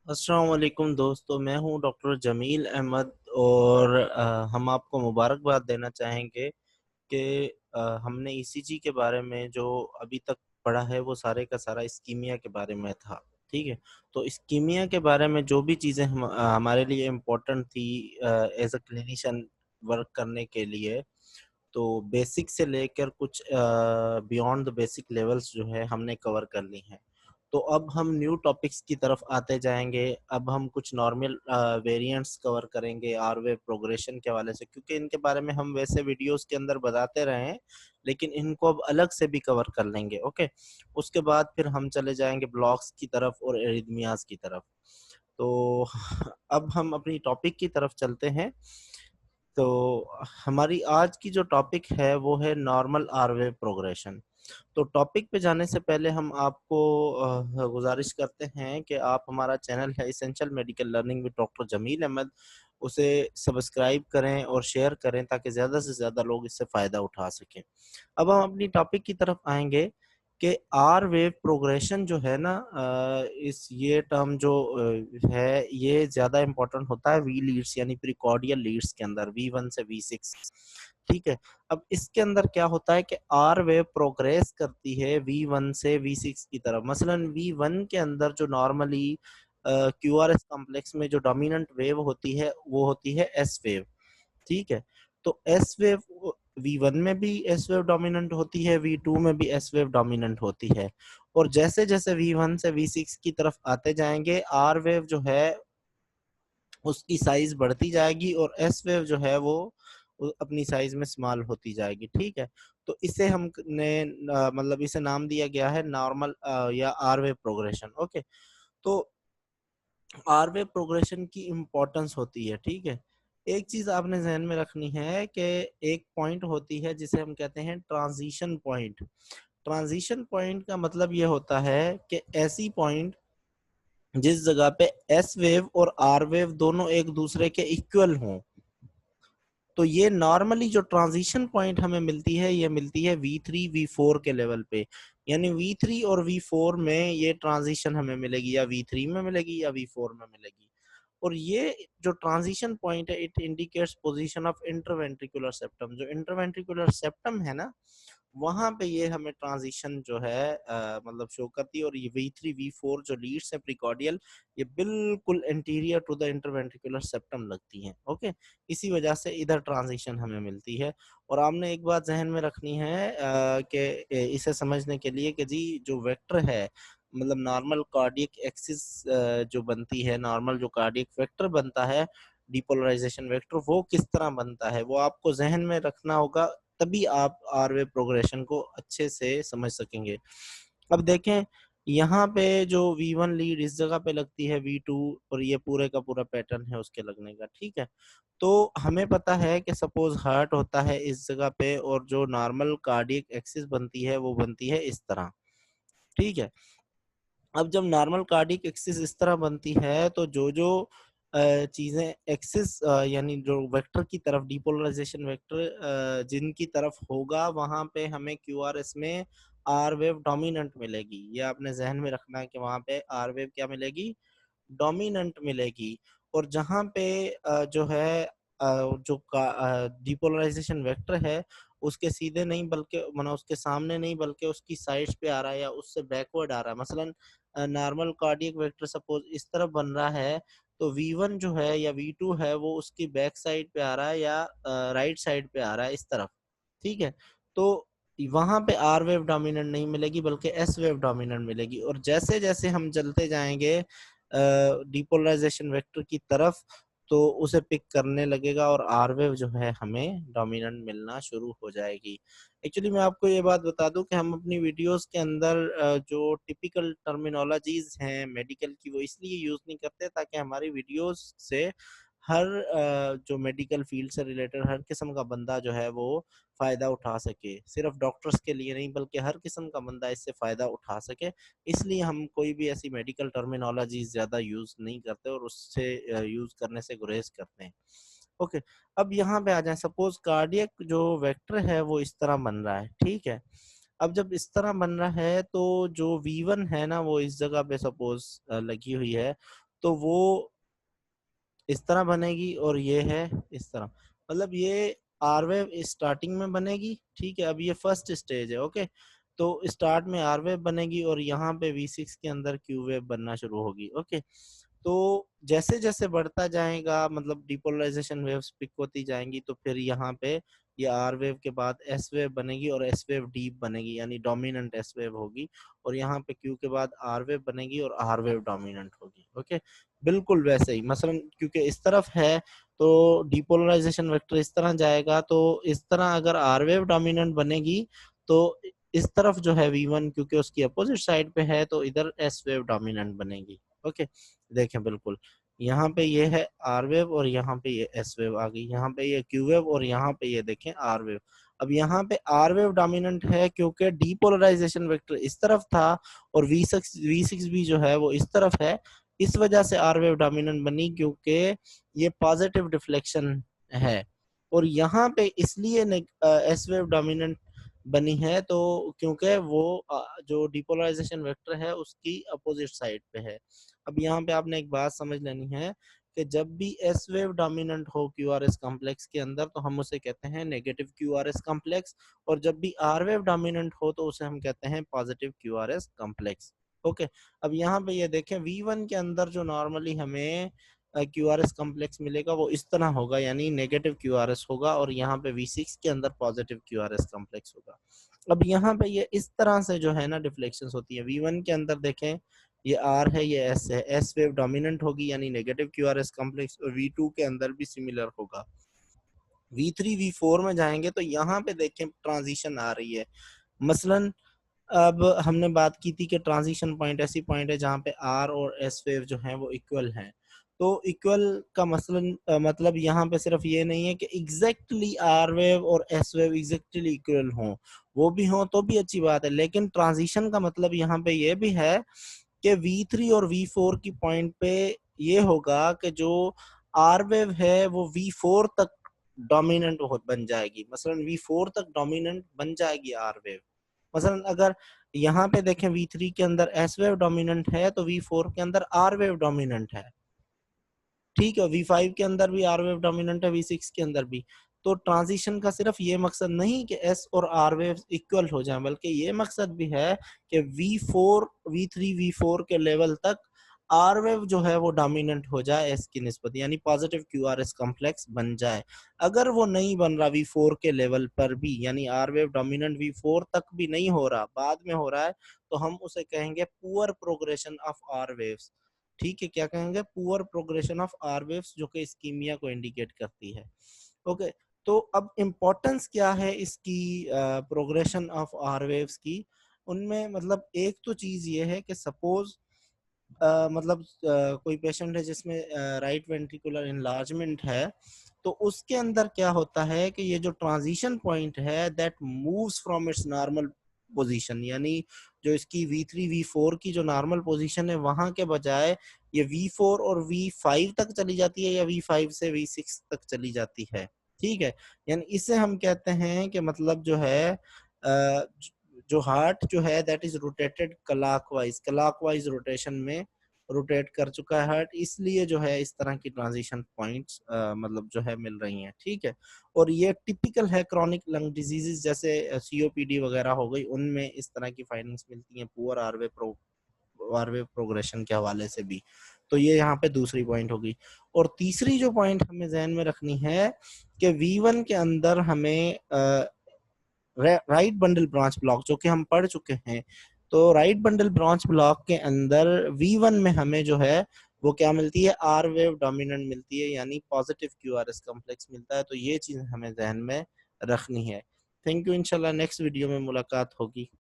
अस्सलाम वालेकुम दोस्तों, मैं हूं डॉक्टर जमील अहमद और हम आपको मुबारकबाद देना चाहेंगे कि हमने ईसीजी के बारे में जो अभी तक पढ़ा है वो सारे का सारा इस्कीमिया के बारे में था। ठीक है। तो इस्कीमिया के बारे में जो भी चीज़ें हमारे लिए इम्पोर्टेंट थी एज अ क्लिनिशियन वर्क करने के लिए, तो बेसिक से लेकर कुछ बियॉन्ड द बेसिक लेवल्स जो है हमने कवर कर ली हैं। तो अब हम न्यू टॉपिक्स की तरफ आते जाएंगे। अब हम कुछ नॉर्मल वेरिएंट्स कवर करेंगे आर वे प्रोग्रेशन के हवाले से, क्योंकि इनके बारे में हम वैसे वीडियोस के अंदर बताते रहे हैं, लेकिन इनको अब अलग से भी कवर कर लेंगे। ओके। उसके बाद फिर हम चले जाएंगे ब्लॉक्स की तरफ और एरिथमियाज की तरफ। तो अब हम अपनी टॉपिक की तरफ चलते हैं। तो हमारी आज की जो टॉपिक है वो है नॉर्मल आरवे प्रोग्रेशन। तो टॉपिक पे जाने से पहले हम आपको गुजारिश करते हैं कि आप हमारा चैनल है essential medical learning with doctor Jamil Ahmed, उसे सब्सक्राइब करें और शेयर करें ताकि ज़्यादा से ज़्यादा लोग इससे फ़ायदा उठा सकें। अब हम अपनी टॉपिक की तरफ आएंगे कि आर वेव प्रोग्रेशन जो है ना, इस ये टर्म जो है ये ज़्यादा इम्पोर्टेंट होता है वी लीड्स यानी प्रिकॉर्डियल लीड्स के अंदर, V1 से V6। ठीक है। अब इसके अंदर क्या होता है कि आर वेव प्रोग्रेस करती है V1 से V6 की तरफ। मसलन V1 के अंदर जो नॉर्मली QRS कॉम्प्लेक्स में जो डोमिनेंट वेव होती है वो होती है एस वेव। ठीक है। तो एस वेव V1 में भी एस वेव डोमिनेंट होती है, V2 में भी एस वेव डोमिनेंट होती है। और जैसे जैसे V1 से V6 की तरफ आते जाएंगे, आर वेव जो है उसकी साइज बढ़ती जाएगी और एस वेव जो है वो अपनी साइज में स्मॉल होती जाएगी। ठीक है। तो इसे हमने मतलब इसे नाम दिया गया है नॉर्मल या आर वेव प्रोग्रेशन। ओके। तो आर वेव प्रोग्रेशन की इम्पोर्टेंस होती है। ठीक है। एक चीज आपने जहन में रखनी है कि एक पॉइंट होती है जिसे हम कहते हैं ट्रांजिशन पॉइंट। ट्रांजिशन पॉइंट का मतलब ये होता है कि ऐसी पॉइंट जिस जगह पे एस वेव और आर वेव दोनों एक दूसरे के इक्वल हों। तो ये नॉर्मली जो ट्रांजिशन पॉइंट हमें मिलती है ये मिलती है V3 V4 के लेवल पे। यानी V3 और V4 में ये ट्रांजिशन हमें मिलेगी, या V3 में मिलेगी या V4 में मिलेगी। और ये जो ट्रांजिशन पॉइंट है it indicates position of interventricular septum. जो इंटरवेंट्रिकुलर सेप्टम है ना, वहां पे ये हमें ट्रांजिशन जो है मतलब शो करती है। और ये V3 V4 जो लीड्स है प्रिकॉर्डियल, ये बिल्कुल interior to the interventricular septum लगती हैं। ओके। इसी वजह से इधर ट्रांजिशन हमें मिलती है। और आपने एक बात जहन में रखनी है कि इसे समझने के लिए कि जी जो वेक्टर है, मतलब नॉर्मल कार्डियक एक्सिस जो बनती है, नॉर्मल जो कार्डियक वेक्टर बनता है, डिपोलराइजेशन वेक्टर, वो किस तरह बनता है वो आपको जहन में रखना होगा। तभी आप आरवे प्रोग्रेशन को अच्छे से समझ सकेंगे। अब देखें, यहाँ पे जो V1 लीड इस जगह पे लगती है V2, और ये पूरे का पूरा पैटर्न है उसके लगने का। ठीक है। तो हमें पता है कि सपोज हार्ट होता है इस जगह पे, और जो नॉर्मल कार्डियक एक्सिस बनती है वो बनती है इस तरह। ठीक है। अब जब नॉर्मल कार्डियक एक्सिस इस तरह बनती है तो जो जो चीजें एक्सिस यानी जो वेक्टर की तरफ, डिपोलराइजेशन वेक्टर जिनकी तरफ होगा, वहां पे हमें क्यूआरएस में आर वेव डोमिनेंट मिलेगी। ये आपने जहन में रखना है कि वहां पे आर वेव क्या मिलेगी, डोमिनेंट मिलेगी। और जहां पे जो है जो डिपोलराइजेशन वेक्टर है उसके सीधे नहीं बल्कि माना उसके सामने नहीं बल्कि उसकी साइड्स पे आ रहा है या उससे बैकवर्ड आ रहा है। मसलन नॉर्मल कार्डियक वेक्टर सपोज इस तरफ बन रहा है, तो V1 जो है या V2 है वो उसकी बैक साइड पे आ रहा है या राइट साइड पे आ रहा है इस तरफ। ठीक है। तो वहां पे आर वेव डोमिनेंट नहीं मिलेगी बल्कि एस वेव डोमिनेंट मिलेगी। और जैसे जैसे हम चलते जाएंगे डिपोलराइजेशन वेक्टर की तरफ, तो उसे पिक करने लगेगा और आर वेव जो है हमें डोमिनेंट मिलना शुरू हो जाएगी। एक्चुअली मैं आपको ये बात बता दूं कि हम अपनी वीडियोस के अंदर जो टिपिकल टर्मिनोलॉजीज हैं मेडिकल की वो इसलिए यूज नहीं करते ताकि हमारी वीडियोस से हर जो मेडिकल फील्ड से रिलेटेड हर किस्म का बंदा जो है वो फायदा उठा सके। सिर्फ डॉक्टर्स के लिए नहीं बल्कि हर किस्म का बंदा इससे फायदा उठा सके। इसलिए हम कोई भी ऐसी मेडिकल टर्मिनोलॉजी ज्यादा यूज नहीं करते और उससे यूज करने से गुरेज करते हैं। ओके। अब यहाँ पे आ जाए, सपोज कार्डियक जो वेक्टर है वो इस तरह बन रहा है। ठीक है। अब जब इस तरह बन रहा है तो जो V1 है ना वो इस जगह पे सपोज लगी हुई है, तो वो इस तरह बनेगी और ये है इस तरह। मतलब ये आर वेव स्टार्टिंग में बनेगी, ठीक है। अब ये फर्स्ट स्टेज है, ओके। तो स्टार्ट में आर वेव बनेगी और यहाँ पे V6 के अंदर क्यू वेव बनना शुरू होगी, ओके। तो जैसे जैसे बढ़ता जाएगा, मतलब डिपोलराइजेशन वेव्स पिक होती जाएंगी, तो फिर यहाँ पे ये आर वेव के बाद एस वेव बनेगी और एस वेव डीप बनेगी, यानी डोमिनेंट एस वेव होगी। और यहाँ पे क्यू के बाद आर वेव बनेगी और आर वेव डोमिनेंट होगी, ओके। बिल्कुल वैसे ही, मसलन क्योंकि इस तरफ है तो डिपोलराइजेशन वेक्टर इस तरह जाएगा, तो इस तरह अगर आर वेव डोमिनेंट बनेगी तो इस तरफ जो है V1 क्योंकि उसकी अपोजिट साइड पे है, तो इधर एस वेव डोमिनेंट बनेगी, ओके। देखें बिल्कुल, यहाँ पे ये है आर वेव और यहाँ पे ये एस वेव आ गई, यहाँ पे ये क्यू वेव और यहाँ पे ये देखें आर वेव। अब यहाँ पे आर वेव डोमिनेंट है क्योंकि डीपोलराइजेशन वेक्टर इस तरफ था और V6 भी जो है वो इस तरफ है, इस वजह से आर वेव डोमिनेंट बनी, क्योंकि ये पॉजिटिव डिफ्लेक्शन है। और यहाँ पे इसलिए एस वेव डोमिनेंट बनी है, तो क्योंकि वो जो डिपोलराइजेशन वेक्टर है उसकी अपोजिट साइड पे है। अब यहाँ पे आपने एक बात समझ लेनी है कि जब भी एस वेव डोमिनेंट हो क्यू आर एस कॉम्प्लेक्स के अंदर तो हम उसे कहते हैं negative Q R S complex, और जब भी आर वेव डोमिनेंट हो तो उसे हम कहते हैं positive Q R S complex, okay. अब यहाँ पे ये देखें V1 के अंदर जो नॉर्मली हमें क्यू आर एस कॉम्प्लेक्स मिलेगा वो इस तरह होगा, यानी नेगेटिव क्यू आर एस होगा, और यहाँ पे V6 के अंदर positive Q R S complex होगा। अब यहाँ पे ये इस तरह से जो है ना डिफ्लेक्शन होती है। V1 के अंदर देखें ये R है, ये S है, S वेव डोमिनेंट होगी यानी negative Q R S complex, और V2 के अंदर भी सिमिलर होगा। V3 V4 में जाएंगे तो यहाँ पे देखें ट्रांजिशन आ रही है। मसलन अब हमने बात की थी कि ट्रांजिशन पॉइंट ऐसी पॉइंट है जहाँ पे आर और एस वेव जो है वो इक्वल हैं। तो इक्वल का मसलन मतलब यहाँ पे सिर्फ ये नहीं है कि एग्जैक्टली आर वेव और एस वेव एग्जैक्टली इक्वल हों, वो भी हों तो भी अच्छी बात है, लेकिन ट्रांजिशन का मतलब यहाँ पे ये भी है कि V3 और V4 की पॉइंट पे ये होगा कि जो आर वेव है वो V4 तक डोमिनेंट बन जाएगी, मसलन V4 तक डोमिनेंट बन जाएगी आर वेव। मसलन अगर यहाँ पे देखें V3 के अंदर एस वेव डोमिनेंट है तो V4 के अंदर आर वेव डोमिनेंट है, ठीक है। V5 के अंदर भी आर वेव डोमिनेंट है, V6 के अंदर भी। तो ट्रांजिशन का सिर्फ ये मकसद नहीं कि एस और आर वेव इक्वल हो जाएं, बल्कि ये मकसद भी है कि V4 V3 V4 के लेवल तक आर वेव जो है वो डोमिनेंट हो जाए एस की निस्बत, यानी positive Q R S complex बन जाए। अगर वो नहीं बन रहा V4 के लेवल पर भी, यानी आर वेव डोमिनेंट V4 तक भी नहीं हो रहा, बाद में हो रहा है, तो हम उसे कहेंगे poor progression of R waves, ठीक है। क्या कहेंगे? Poor progression of R waves, जो कि इस्कीमिया को इंडिकेट करती है, ओके। तो अब इम्पोर्टेंस क्या है इसकी प्रोग्रेशन ऑफ आर वेव्स की? उनमें मतलब एक तो चीज ये है कि सपोज मतलब कोई पेशेंट है जिसमें राइट वेंट्रिकुलर इनलार्जमेंट है, तो उसके अंदर क्या होता है कि ये जो ट्रांजिशन पॉइंट है that moves from its normal position, यानी जो इसकी V3 V4 की जो नॉर्मल पोजीशन है वहां के बजाय ये V4 और V5 तक चली जाती है, या V5 से V6 तक चली जाती है, ठीक है। यानी इसे हम कहते हैं कि मतलब जो है जो हार्ट जो है that is rotated clockwise rotation में रोटेट कर चुका है हार्ट, इसलिए जो है इस तरह की ट्रांजिशन पॉइंट्स मतलब जो है मिल रही हैं, ठीक है। और ये टिपिकल है क्रॉनिक लंग डिजीजेस जैसे COPD वगैरह हो गई, उनमें इस तरह की फाइंडिंग्स मिलती हैं पुअर आरवे प्रोग्रेशन के हवाले से भी। तो ये यहाँ पे दूसरी पॉइंट होगी। और तीसरी जो पॉइंट हमें जहन में रखनी है कि V1 के अंदर हमें राइट बंडल ब्रांच ब्लॉक जो कि हम पढ़ चुके हैं, तो राइट बंडल ब्रांच ब्लॉक के अंदर V1 में हमें जो है वो क्या मिलती है? आर वेव डोमिनेंट मिलती है, यानी positive Q R S complex मिलता है। तो ये चीज हमें जहन में रखनी है। थैंक यू, इंशाल्लाह नेक्स्ट वीडियो में मुलाकात होगी।